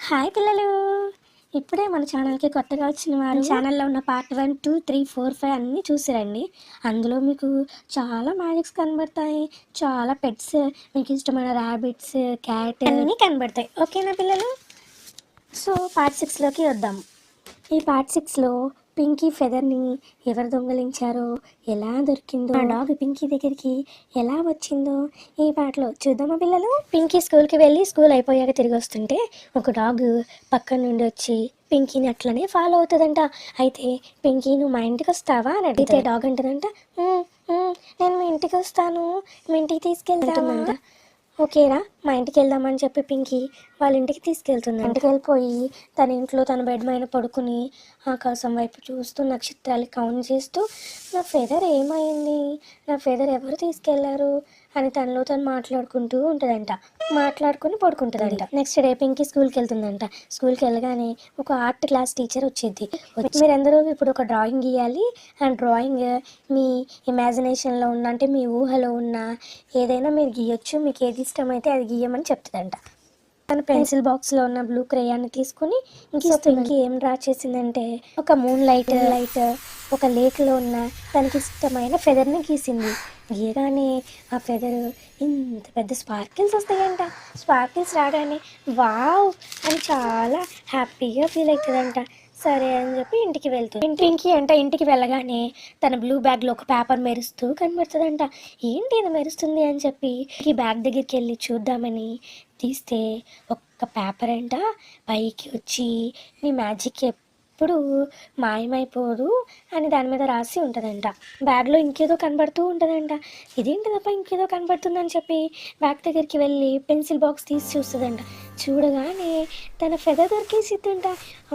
Hi పిల్లలు, ఇప్పుడే మన ఛానల్కి కొత్తగా వచ్చిన వారు ఛానల్లో ఉన్న పార్ట్ 1, 2, 3, 4, 5 అన్నీ చూసిరండి. అందులో మీకు చాలా మ్యాజిక్స్ కనబడతాయి, చాలా పెట్స్, మీకు ఇష్టమైన ర్యాబిట్స్, క్యాట్ అన్నీ కనబడతాయి. ఓకేనా పిల్లలు? సో పార్ట్ 6లోకి వద్దాం. ఈ పార్ట్ 6లో పింకీ ఫెదర్ని ఎవరు దొంగలించారో, ఎలా దొరికిందో, ఆ డాగ్ పింకీ దగ్గరికి ఎలా వచ్చిందో ఈ పాటలో చూద్దామా పిల్లలు. పింకీ స్కూల్కి వెళ్ళి స్కూల్ అయిపోయాక తిరిగి వస్తుంటే ఒక డాగ్ పక్కన నుండి వచ్చి పింకీని అట్లనే ఫాలో అవుతుందంట. అయితే పింకీ నువ్వు మా ఇంటికి వస్తావా అని అడిగితే డాగ్ అంటుందంట, నేను మీ ఇంటికి వస్తాను, మీ ఇంటికి తీసుకెళ్తామంట. ఓకేరా, మా ఇంటికి వెళ్దామని చెప్పి పింకీ వాళ్ళ ఇంటికి తీసుకెళ్తుంది. ఇంటికి వెళ్ళిపోయి తన ఇంట్లో తన బెడ్ మీద పడుకుని ఆకాశం వైపు చూస్తూ నక్షత్రాలు కౌంట్ చేస్తూ నా ఫెదర్ ఏమైంది, నా ఫెదర్ ఎవరు తీసుకెళ్లారు అని తనలో తను మాట్లాడుకుంటూ ఉంటుందంట. మాట్లాడుకుని పడుకుంటుందంట. నెక్స్ట్ డే పింకీ స్కూల్కి వెళ్తుందంట. స్కూల్కి వెళ్ళగానే ఒక ఆర్ట్ క్లాస్ టీచర్ వచ్చింది. మీరందరూ ఇప్పుడు ఒక డ్రాయింగ్ గీయాలి, ఆ డ్రాయింగ్ మీ ఇమాజినేషన్లో ఉన్న, అంటే మీ ఊహలో ఉన్న ఏదైనా మీరు గీయొచ్చు, మీకు ఏది ఇష్టమైతే అది గీయమని చెప్తుందంట. తన పెన్సిల్ బాక్స్లో ఉన్న బ్లూ క్రేయాన్ని తీసుకుని ఇంకి ఏం డ్రా చేసిందంటే ఒక మూన్ లైట్ ఒక లేక్లో ఉన్న తనకి ఇష్టమైన ఫెదర్ని గీసింది. గీయగానే ఆ ఫెదర్ ఇంత పెద్ద స్పార్కిల్స్ వస్తాయంట. స్పార్కిల్స్ రాగానే వావ్ అని చాలా హ్యాపీగా ఫీల్ అవుతుందంట. సరే అని చెప్పి ఇంటికి వెళ్తుంది. పింకీ అంట ఇంటికి వెళ్ళగానే తన బ్లూ బ్యాగ్లో ఒక పేపర్ మెరుస్తూ కనబడుతుందంట. ఏంటి ఇది మెరుస్తుంది అని చెప్పి ఈ బ్యాగ్ దగ్గరికి వెళ్ళి చూద్దామని తీస్తే ఒక్క పేపర్ అంట పైకి వచ్చి నీ మ్యాజిక్ ఎప్పుడు మాయమైపోదు అని దాని మీద రాసి ఉంటుందంట. బ్యాగ్లో ఇంకేదో కనబడుతూ ఉంటుందంట. ఇదేంటి తప్ప ఇంకేదో కనబడుతుందని చెప్పి బ్యాగ్ దగ్గరికి వెళ్ళి పెన్సిల్ బాక్స్ తీసి చూస్తుందంట. చూడగానే తన ఫెదర్ దొరికేసిద్దంట.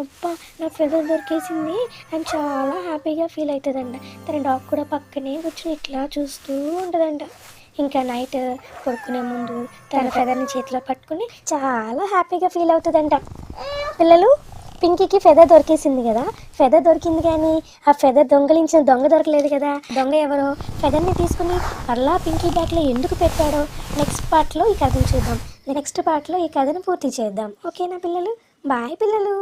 అబ్బా నా ఫెదర్ దొరికేసింది అని చాలా హ్యాపీగా ఫీల్ అవుతుందంట. తన డాగ్ కూడా పక్కనే కూర్చొని ఇట్లా చూస్తూ ఉంటుందంట. ఇంకా నైట్ పడుకునే ముందు తన ఫెదర్ని చేతిలో పట్టుకుని చాలా హ్యాపీగా ఫీల్ అవుతుందంట. పిల్లలు, పింకీకి ఫెదర్ దొరికేసింది కదా. ఫెదర్ దొరికింది కానీ ఆ ఫెదర్ దొంగలించిన దొంగ దొరకలేదు కదా. దొంగ ఎవరో ఫెదర్ని తీసుకుని మరలా పింకీ బ్యాగ్లో ఎందుకు పెట్టాడో నెక్స్ట్ పార్ట్లో ఈ కథను చూద్దాం. నెక్స్ట్ పార్ట్లో ఈ కథను పూర్తి చేద్దాం. ఓకేనా పిల్లలు? బాయ్ పిల్లలు.